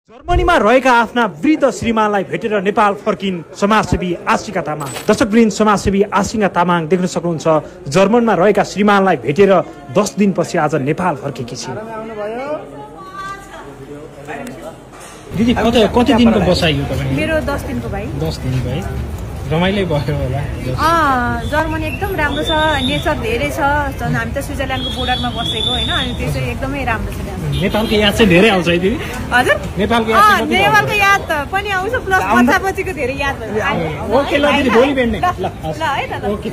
जर्मनीमा रहेका आफ्ना वृद्ध श्रीमानलाई भेटेर नेपाल फर्किन् समाजसेवी आशिका तामाङ। दर्शकवृन्द, समाजसेवी आशिका तामाङ देख्न सक्नुहुन्छ जर्मनमा रहेका श्रीमानलाई भेटेर 10 दिनपछि आज नेपाल फर्केकी छिन्। दिदी कति दिनको बसाइयो तपाईँ? मेरो 10 दिनको भाइ। 10 दिन भाइ। रमाइलो भयो होला? जर्मनी एकदम राम्रो छ, नेचर धेरै छ। हामी त स्विजरल्यान्डको बोर्डरमा बसेको हैन, अनि त्यो चाहिँ एकदमै राम्रो छ। नेपालको याद चाहिँ धेरै आउँछ है दिदी? हजुर, नेपालको याद पनि आउँछ, प्लस बच्चाबच्चीको धेरै याद भयो। ओके ल दिदी, भोलि भेट्ने। ल है त। ओके।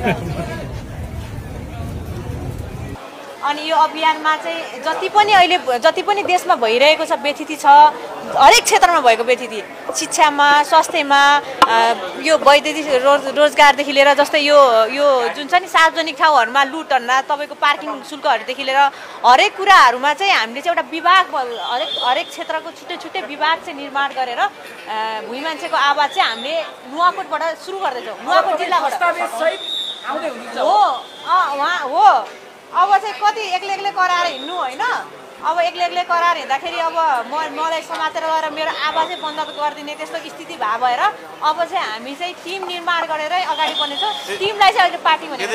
अनि यो अभियानमा चाहिँ जति पनि देशमा भइरहेको छ व्यथिति छ, हरेक क्षेत्रमा भएको व्यथिति, शिक्षामा, स्वास्थ्यमा, यो वैदेशिक रोजगारदेखि लिएर, जस्तै यो जुन छ नि सार्वजनिक ठाउँहरूमा लुटहरुमा तपाईँको पार्किङ शुल्कहरूदेखि लिएर हरेक कुराहरूमा चाहिँ हामीले चाहिँ एउटा विभाग, हरेक क्षेत्रको छुट्टै छुट्टै विभाग चाहिँ निर्माण गरेर भुइँ मान्छेको आवाज चाहिँ हामीले नुवाकोटबाट सुरु गर्दैछौँ। नुवाकोट जिल्लाबाट हो। अब चाहिँ कति एक्लै कराएर हिँड्नु होइन, अब एक्लै कराएर हिँड्दाखेरि अब मलाई समातेर गएर मेरो आवाजै बन्द गरिदिने त्यस्तो स्थिति भएर अब चाहिँ हामी चाहिँ टिम निर्माण गरेर अगाडि बढ्नेछौँ। टिमलाई चाहिँ अहिले पार्टी भनेर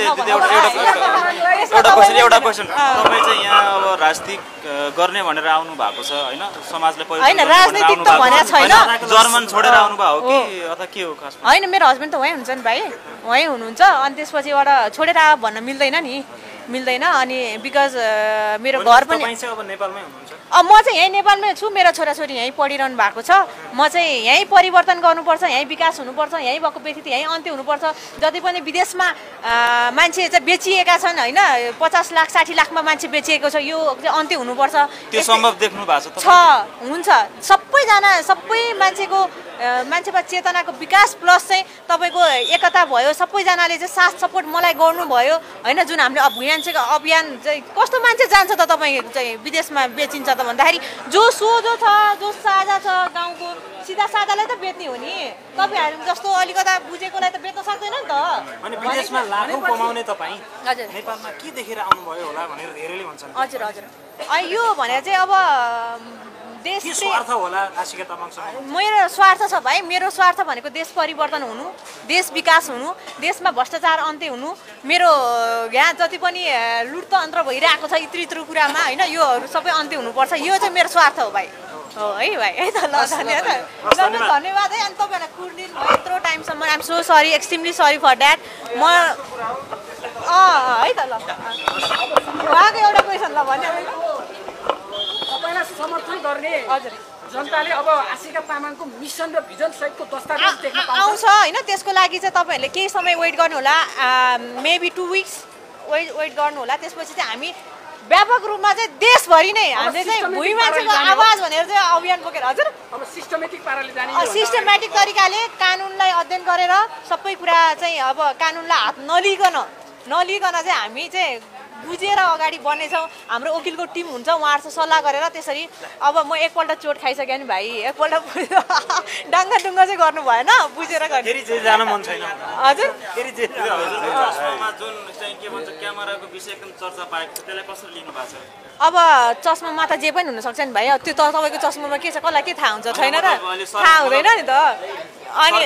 एउटा क्वेसन, तपाईँ चाहिँ यहाँ अब राजनीति गर्ने भनेर आउनु भएको छ होइन? समाजले होइन, राजनीतिक त भनेको छैन। जर्मन छोडेर आउनु भएको कि अथवा के हो खास? होइन, मेरो हस्बेन्ड त वहीँ हुन्छ नि भाइ, वहीँ हुनुहुन्छ। अनि त्यसपछि एउटा छोडेर भन्न मिल्दैन अनि बिकज मेरो घर पनि म चाहिँ यहीँ नेपालमै छु। मेरो छोराछोरी यहीँ पढिरहनु भएको छ। म चाहिँ यहीँ परिवर्तन गर्नुपर्छ, यहीँ विकास हुनुपर्छ, यहीँ भएको व्यक्ति यहीँ अन्त्य हुनुपर्छ। जति पनि विदेशमा मान्छे चाहिँ बेचिएका छन् होइन, 50 लाख 60 लाखमा मान्छे बेचिएको छ, यो चाहिँ अन्त्य हुनुपर्छ। त्यो सम्भव देख्नु भएको छ? हुन्छ। सबै मान्छेमा चेतनाको विकास प्लस चाहिँ तपाईँको एकता भयो, सबैजनाले चाहिँ साथ सपोर्ट मलाई गर्नुभयो होइन। जुन हामीले मान्छेको अभियान चाहिँ कस्तो मान्छे जान्छ त तपाईँ चाहिँ विदेशमा बेचिन्छ त भन्दाखेरि जो सोझो छ, जो साझा छ, गाउँको सिधा साझालाई त बेच्ने हो नि। तपाईँहरू जस्तो अलिकता बुझेकोलाई त बेच्न सक्दैन नि त। अनि विदेशमा लाखौं कमाउने तपाईँ हजुर नेपालमा के देखेर आउनुभयो होला भनेर धेरैले भन्छन्। हजुर। यो भनेर चाहिँ अब देश स्वार्थ होला आशिका तामाङसँग? मेरो स्वार्थ छ भाइ। मेरो स्वार्थ भनेको देश परिवर्तन हुनु, देश विकास हुनु, देशमा भ्रष्टाचार अन्त्य हुनु, मेरो यहाँ जति पनि लुटतन्त्र भइरहेको छ इत्रु कुरामा होइन, योहरू सबै अन्त्य हुनुपर्छ। यो चाहिँ मेरो स्वार्थ हो भाइ। हो है भाइ, है त। ल धन्यवाद है। अनि तपाईँहरूलाई कुर्दिन भयो यत्रो टाइमसम्म। I'm so sorry, extremely sorry for that. म है त। ल उहाँको एउटा क्वेसन ल भन्यो तपाईलाई समर्थन गर्ने हजुर जनताले अब आशिका तामाङको मिसन र भिजन सहितको दस्तावेज देख्न आउँछ होइन। त्यसको लागि चाहिँ तपाईँहरूले केही समय वेट गर्नु होला, मेबी 2 weeks वेट गर्नु होला। त्यसपछि चाहिँ हामी व्यापक रूपमा चाहिँ देशभरि नै हामीले चाहिँ भुइँ मान्छेको आवाज भनेर चाहिँ अभियान बोकेर हजुर अब सिस्टमेटिक पाराले जाने, सिस्टमेटिक तरिकाले कानुनलाई अध्ययन गरेर सबै कुरा चाहिँ अब कानुनलाई हात नलिकन चाहिँ हामी चाहिँ बुझेर अगाडि बढ्नेछौँ। हाम्रो वकिलको टिम हुन्छ, उहाँहरूसँग सल्लाह गरेर त्यसरी। अब म एकपल्ट चोट खाइसकेँ नि भाइ, एकपल्ट डाङ्गा चाहिँ गर्नु भएन, बुझेर गर्नु। जान मन छैन हजुर? जुन चाहिँ के भन्छ क्यामेराको विषय एकदम चर्चा पाएको छ, त्यसलाई कसरी लिनु भएको छ? अब चस्मामा त जे पनि हुनसक्छ नि भाइ। त्यो त तपाईँको चस्मामा के छ, कसलाई के थाहा हुन्छ छैन र? थाहा हुँदैन नि त। अनि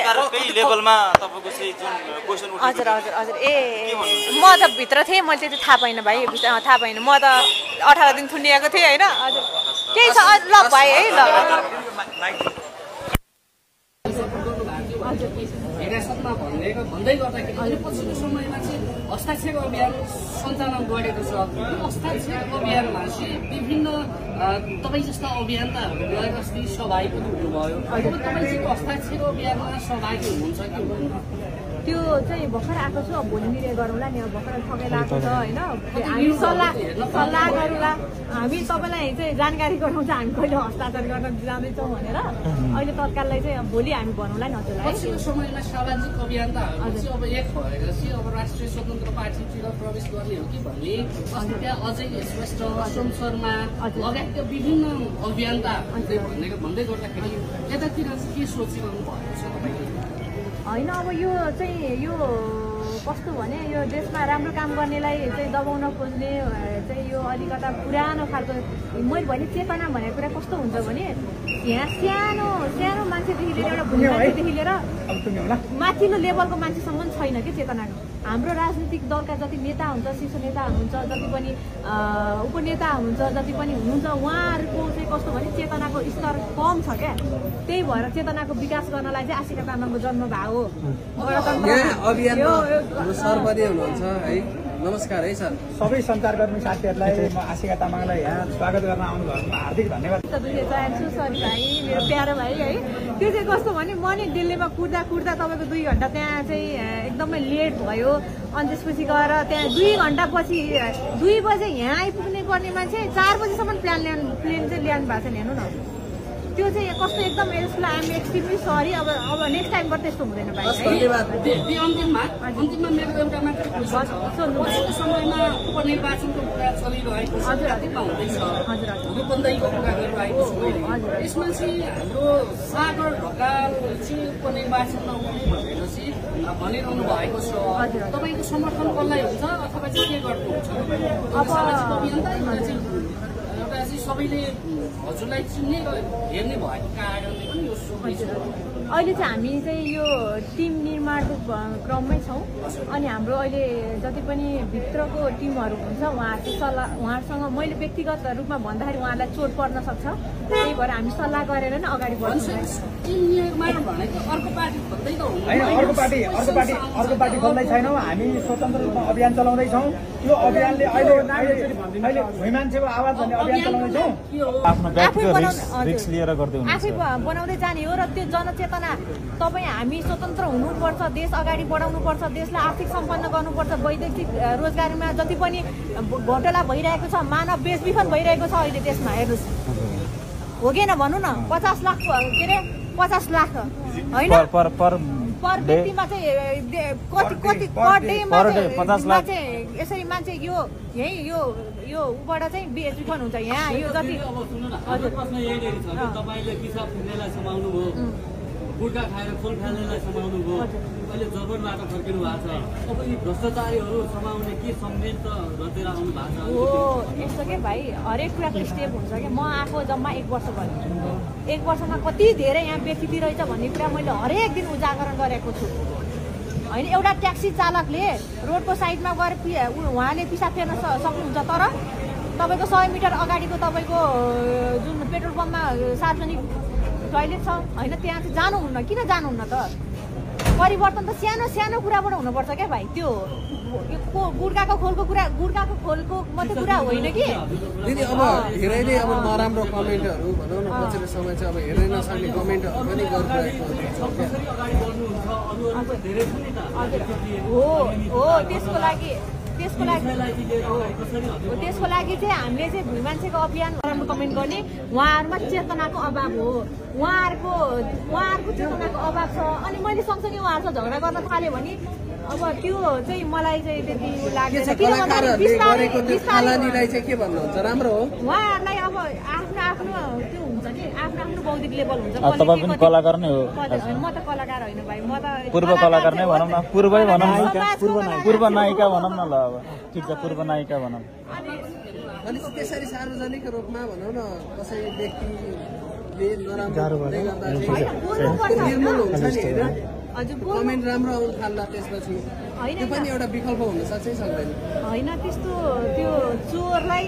लेभलमा तपाईको चाहिँ जुन क्वेशन उठ्यो। हजुर। म त भित्र थिएँ, मैले त्यति थाहा पाइनँ भाइ, थाहा पाइनँ। म त 18 दिन थुनिएको थिएँ होइन। हजुर केही छ ल भाइ है। ल हिरासतमा भन्दै गर्दाखेरि अहिले पछिल्लो समयमा चाहिँ हस्ताक्षर अभियान सञ्चालन गरेको छ। हस्ताक्षर अभियानमा चाहिँ विभिन्न तपाईँ जस्ता अभियन्ताहरू गएर अस्ति सहभागी हुनुभयो। अब तपाईँ चाहिँ हस्ताक्षर अभियानमा सहभागी हुनुहुन्छ कि हुनुहुन्न? त्यो चाहिँ भर्खर आएको छु, अब भोलि निर्णय गरौँला नि। अब भर्खर ठगेर आएको छ होइन, हामी सल्लाह गरौँला। हामी तपाईँलाई चाहिँ जानकारी गराउँछ हामी कहिले हस्ताक्षर गर्न जाँदैछौँ भनेर। अहिले तत्काललाई चाहिँ भोलि हामी भनौँला नि हजुरलाई। पछिल्लो समयमा सामाजिक अभियन्ताहरू चाहिँ अब एक भएर चाहिँ अब राष्ट्रिय स्वतन्त्र पार्टीतिर प्रवेश गर्ने हो कि भन्ने त्यहाँ अझै श्रेष्ठ, सोम शर्मा लगायतका विभिन्न अभियन्ताहरूले भन्दै गर्दाखेरि यतातिर चाहिँ के सोचिरहनु भएको छ तपाईँले? होइन, अब यो कस्तो भने यो देशमा राम्रो काम गर्नेलाई चाहिँ दबाउन खोज्ने चाहिँ यो अलिकता पुरानो खालको मैले भने चेतना भनेको कुरा कस्तो हुन्छ भने यहाँ सानो सानो मान्छेदेखि लिएर एउटा बुढी मान्छेदेखि लिएर माथिल्लो लेभलको मान्छेसम्म छैन कि चेतनाको। हाम्रो राजनीतिक दलका जति नेता हुन्छ, शीर्ष नेता हुनुहुन्छ, जति पनि उपनेता हुनुहुन्छ, जति पनि हुनुहुन्छ, उहाँहरूको चाहिँ कस्तो भने चेतनाको स्तर कम छ क्या। त्यही भएर चेतनाको विकास गर्नलाई चाहिँ आशिका तामाङको जन्म भएको हो। नमस्कार है सर। सबै सञ्चारकर्मी साथीहरूलाई म आशिका तामाङलाई यहाँ स्वागत गर्न आउनु भएकोमा हार्दिक धन्यवाद चाहन्छु। सरी भाइ, मेरो प्यारो भाइ है। त्यो चाहिँ कस्तो भने म नि दिल्लीमा कुर्दा तपाईँको 2 घन्टा त्यहाँ चाहिँ एकदमै लेट भयो। अनि त्यसपछि गएर त्यहाँ 2 घन्टा पछि 2 बजे यहाँ आइपुग्ने पर्ने मान्छे 4 बजीसम्म प्लेन चाहिँ ल्याउनु भएको छ नि। हेर्नु न, त्यो चाहिँ कस्तो एकदम यसलाई आइएम एक्सट्रिमली सरी। अब नेक्स्ट टाइमबाट त्यस्तो हुँदैन भाइ। अन्तिममा मेरो एउटा मात्र पछिल्लो समयमा उपनिर्वाचनको कुरा चलिरहेको छ, कतिमा हुँदैछ रूपन्देहीको कुरा गरिरहेको छ। यसमा चाहिँ हाम्रो सागर ढकाल चाहिँ उपनिर्वाचनमा उठ्ने भनेपछि भनिरहनु भएको छ। तपाईँको समर्थन कसलाई हुन्छ अथवा चाहिँ के गर्नुहुन्छ? सामाजिक अभियन्ता एउटा चाहिँ सबैले हजुरलाई चिन्ने र हेर्ने भएको कारणले पनि यो अहिले चाहिँ हामी चाहिँ यो टिम निर्माणको क्रममै छौँ। अनि हाम्रो अहिले जति पनि भित्रको टिमहरू हुन्छ उहाँहरूसँग मैले व्यक्तिगत रूपमा भन्दाखेरि उहाँलाई चोट पर्न सक्छ। त्यही भएर हामी सल्लाह गरेर नै अगाडि बढ्छौँ। टिम निर्माण भनेको अर्को पार्टी खोल्दै त हुँदैन। अर्को पार्टी खोल्दै छैनौँ। हामी स्वतन्त्र रूपमा अभियान चलाउँदैछौँ। यो अभियानले अहिले भुइँ मान्छेको आवाज भन्ने अभियान चलाउँदैछौँ। आफ्नो व्यक्तिगत रिस्क लिएर गर्दै हुनुहुन्छ। आफै बनाउँदै जाने हो। र त्यो जनचेतना तपाईँ हामी स्वतन्त्र हुनुपर्छ, देश अगाडि बढाउनुपर्छ, देशलाई आर्थिक सम्पन्न गर्नुपर्छ। वैदेशिक रोजगारीमा जति पनि घोटाला भइरहेको छ, मानव बेचबिखन भइरहेको छ अहिले देशमा, हेर्नुहोस् हो कि भन्नु न। 50 लाख के अरे 50 लाख होइन पर व्यक्तिमा चाहिँ कति पर डेमा चाहिँ यसरी मान्छे यो यही यो उबाट चाहिँ बेचबिखन हुन्छ यहाँ। यो जति प्रश्न यही छ कि तपाईँले पिसाब फिर्नेलाई समाउनु भयो, गुड्का खाएर खोल फाल्नेलाई समाउनु भयो, अहिले जर्मनबाट फर्किनु भएको छ। अब यी भ्रष्टाचारीहरू समाउने के सम्मेलन त रचेर आउनु भएको छ? हो यस्तो के भाइ, हरेक कुराको स्टेप हुन्छ कि। म आएको जम्मा 1 वर्ष भयो। 1 वर्षमा कति धेरै यहाँ व्यक्ति रहेछ भन्ने कुरा मैले हरेक दिन उजागरण गरेको छु होइन। एउटा ट्याक्सी चालकले रोडको साइडमा गएर उहाँले पिसाब फेर्न सक्नुहुन्छ, तर तपाईँको 100 मिटर अगाडिको तपाईँको जुन पेट्रोल पम्पमा सार्वजनिक टोयलेट छ होइन, त्यहाँ चाहिँ जानुहुन्न। किन जानुहुन्न त? परिवर्तन त सानो सानो कुराबाट हुनुपर्छ क्या भाइ। त्यो गुड्काको खोलको मात्रै कुरा होइन कि दिदी। अब धेरै नै अब नराम्रो कमेन्टहरू भनौँ न, पछिल्लो समय चाहिँ अब हेर्नै नसक्ने कमेन्टहरू पनि गरिरहेको हो। त्यसको लागि चाहिँ हामीले चाहिँ भुइँ मान्छेको अभियान राम्रो कमेन्ट गर्ने। उहाँहरूमा चेतनाको अभाव हो, उहाँहरूको चेतनाको अभाव छ। अनि मैले सँगसँगै उहाँहरूसँग झगडा गर्न थाल्यो भने अब त्यो चाहिँ मलाई चाहिँ त्यति लाग्दैन। कलाकारलाई चाहिँ के भन्नुहुन्छ? राम्रो हो उहाँहरूलाई अब आफ्नो त्यो हुन्छ कि आफ्नो बौद्धिक लेभल हुन्छ। तपाईँ पनि कलाकार नै हो। म त कलाकार होइन भाइ, म त पूर्व कलाकार नै भनौँ न, पूर्व नायिका भनौँ न। ल अब ठिक छ, पूर्व नायिका भनौँ। अनि त्यसरी सार्वजनिक रूपमा भनौँ न कसै व्यक्तिले नराम्रो निर्मूल हुन्छ नि होइन, कमेन्ट राम्रो आउनु थाल्ला त्यसपछि त्यो पनि एउटा विकल्प हुन सक्छ। होइन त्यस्तो त्यो चोरलाई